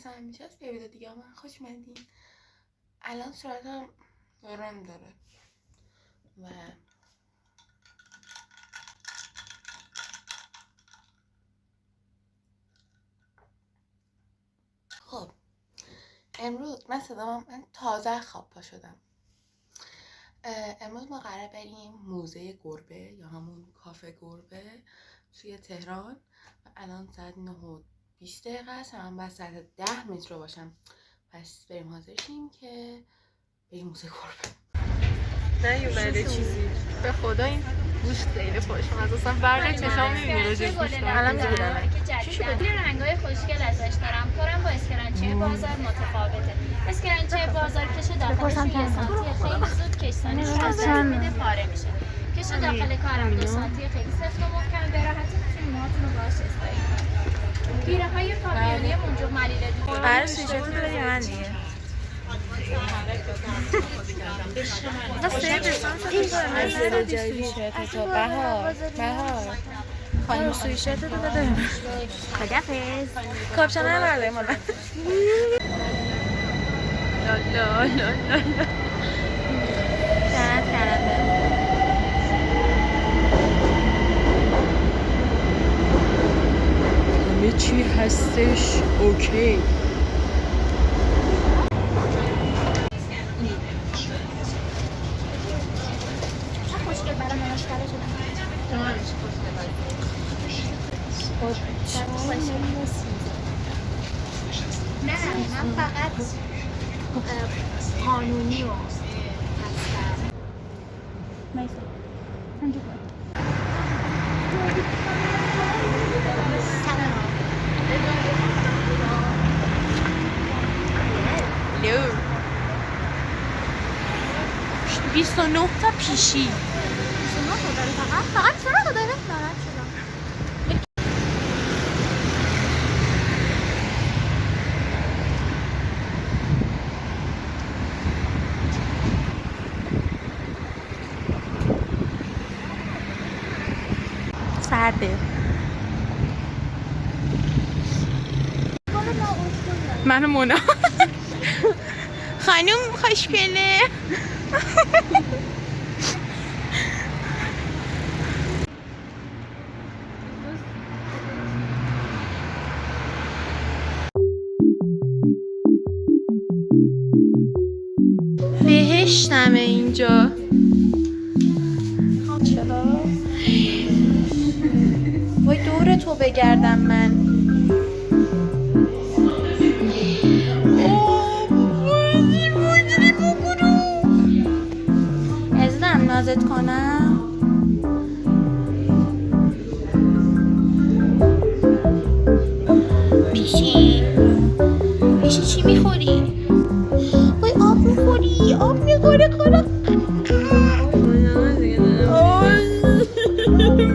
مثل همیشه است. بیا ویدیو دیگه من خوش اومدین. الان صورتم رم داره و خب امروز من تازه خواب پا شدم. امروز ما قراره بریم موزه گربه یا همون کافه گربه توی تهران و الان ساعت 9:20 است. من باید ساعت 10 مترو باشم، پس بریم حاضر شیم که بریم موزه گربه. نیومده چیزی به خدا. این گوشت خیلی خوشمزه، اصلا برق چشام میبینه راجع به گوشت. الان میگیرم کلی رنگای خوشگل ازش دارم. کارم با اسکرانچی بازار متفاوته. اسکرانچی بازار کش داخلش 1 سانتی خیلی زود کش‌سانی از میده پاره میشه. کش داخل کارم 2 سانتی خیلی سفت و محکم، به راحتی میتونید موهاتون رو باهاش استایل کنید. گیره‌های پاپیونی منجوق ملیله دور. قرار سوژه تو بدی من دیگه. از جایی شرط تو بهار خانم سوی شرط تو بده. خدافظ. کاپشن هم برده مادر. لا لا لا لا لعنت کردم. همه چی هستش اوکی. خوشگل برای مناسبت شدم. نه من فقط قانونی و هستم. مایسا سنجو کن. لو 29 تا پیشی. 29 تا داره فقط 29 تا داره. ناراحت شدم. سرده. من مونا خانوم خوشگله. بهشتمه اینجا. چرا؟ وای دور تو بگردم من. عزیزم نازت کنم. پیشی چی میخوری؟ وای آب میخوری؟ آب میخوری خورم.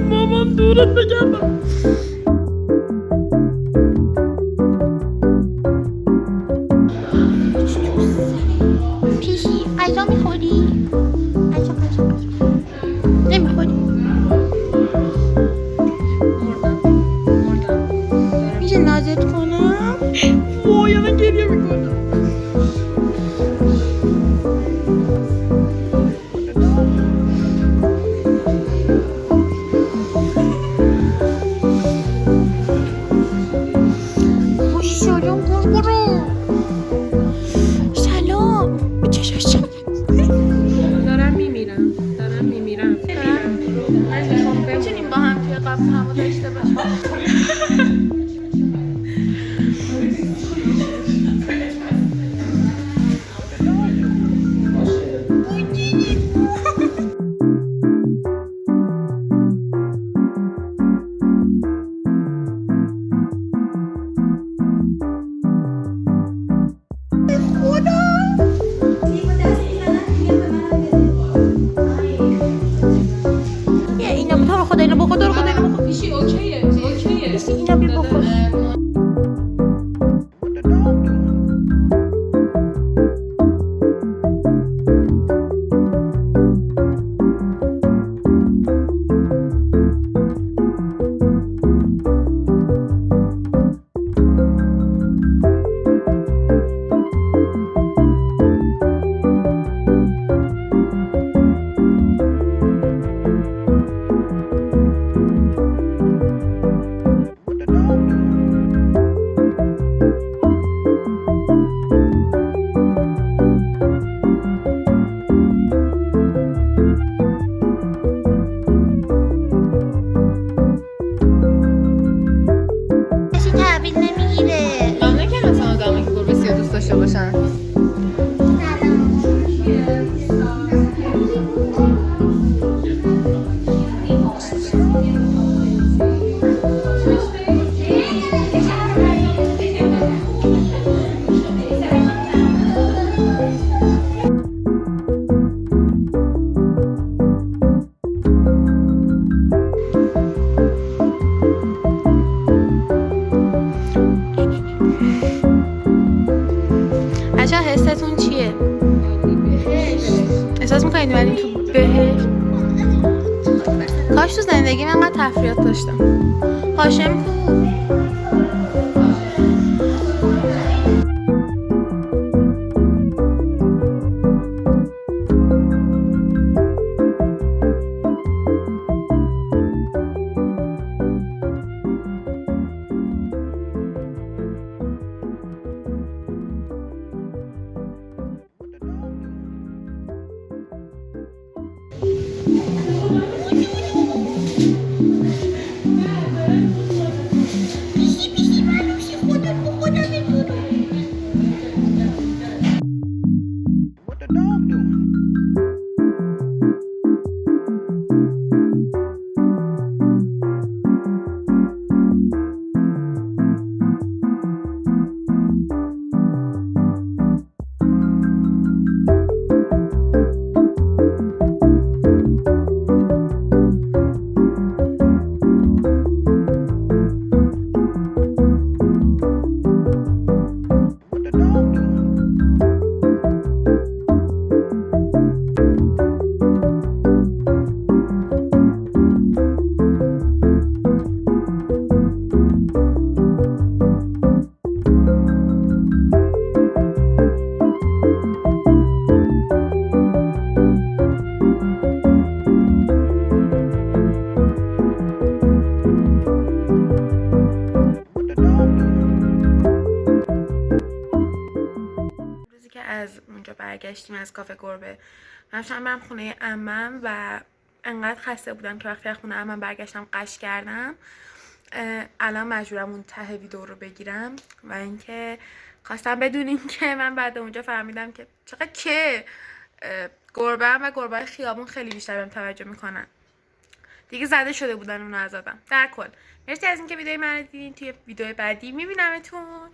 مامان دورت بگردم. پیشی غذا میخوری؟ غذا نمیخوری؟ میشه نازت کنم؟ وای الان گریه میکنم. خوش شدم گرگرو. سلام. چشم دارم میمیرم. میتونیم با هم توی قبل همو داشته باشیم. بچه حستون چیه؟ احساس میکنید بریم تو بهشت؟ کاش تو زندگی من انقدر تفریحات داشتم. هاشم کو؟ از اونجا برگشتیم از کافه گربه. من شدم برم خونه عمم و انقدر خسته بودم که وقتی از خونه عمم برگشتم قش کردم. الان مجبورم اون ته ویدیو رو بگیرم و اینکه خواستم بدونیم که من بعد اونجا فهمیدم که چقدر که گربه و گربه خیابون خیلی بیشتر بهم توجه میکنن. دیگه زده شده بودن اونو ازادم. در کل مرسی از اینکه ویدیو من رو دیدین. توی ویدیو بعدی میبینمتون.